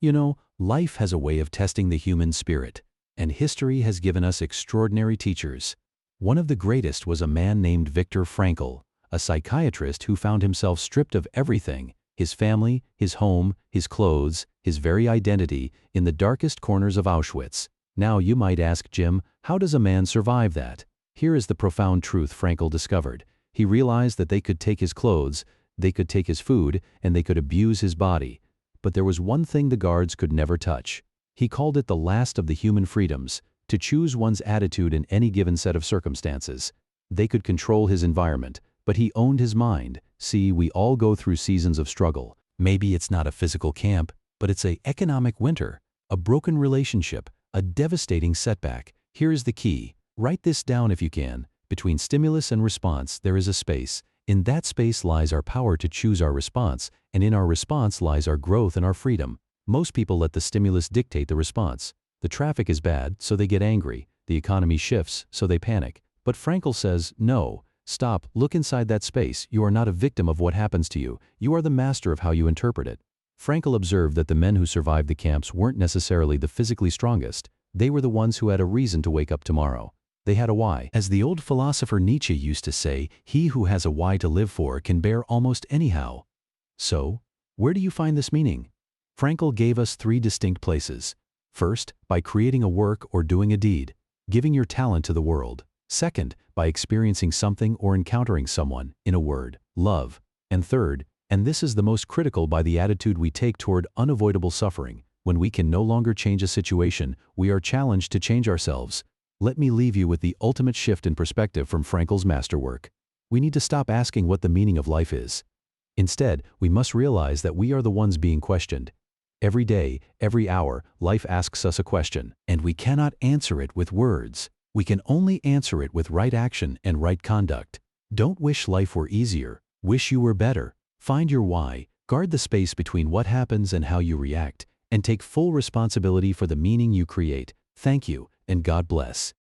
You know, life has a way of testing the human spirit, and history has given us extraordinary teachers. One of the greatest was a man named Viktor Frankl, a psychiatrist who found himself stripped of everything, his family, his home, his clothes, his very identity, in the darkest corners of Auschwitz. Now you might ask, Jim, how does a man survive that? Here is the profound truth Frankl discovered. He realized that they could take his clothes, they could take his food, and they could abuse his body. But there was one thing the guards could never touch. He called it the last of the human freedoms, to choose one's attitude in any given set of circumstances. They could control his environment, but he owned his mind. See, we all go through seasons of struggle. Maybe it's not a physical camp, but it's an economic winter, a broken relationship, a devastating setback. Here is the key. Write this down if you can. Between stimulus and response, there is a space. In that space lies our power to choose our response, and in our response lies our growth and our freedom. Most people let the stimulus dictate the response. The traffic is bad, so they get angry. The economy shifts, so they panic. But Frankl says, no, stop, look inside that space. You are not a victim of what happens to you. You are the master of how you interpret it. Frankl observed that the men who survived the camps weren't necessarily the physically strongest. They were the ones who had a reason to wake up tomorrow. They had a why. As the old philosopher Nietzsche used to say, he who has a why to live for can bear almost anyhow. So, where do you find this meaning? Frankl gave us three distinct places. First, by creating a work or doing a deed, giving your talent to the world. Second, by experiencing something or encountering someone, in a word, love. And third, and this is the most critical, by the attitude we take toward unavoidable suffering. When we can no longer change a situation, we are challenged to change ourselves. Let me leave you with the ultimate shift in perspective from Frankl's masterwork. We need to stop asking what the meaning of life is. Instead, we must realize that we are the ones being questioned. Every day, every hour, life asks us a question, and we cannot answer it with words. We can only answer it with right action and right conduct. Don't wish life were easier. Wish you were better. Find your why, guard the space between what happens and how you react, and take full responsibility for the meaning you create. Thank you, and God bless.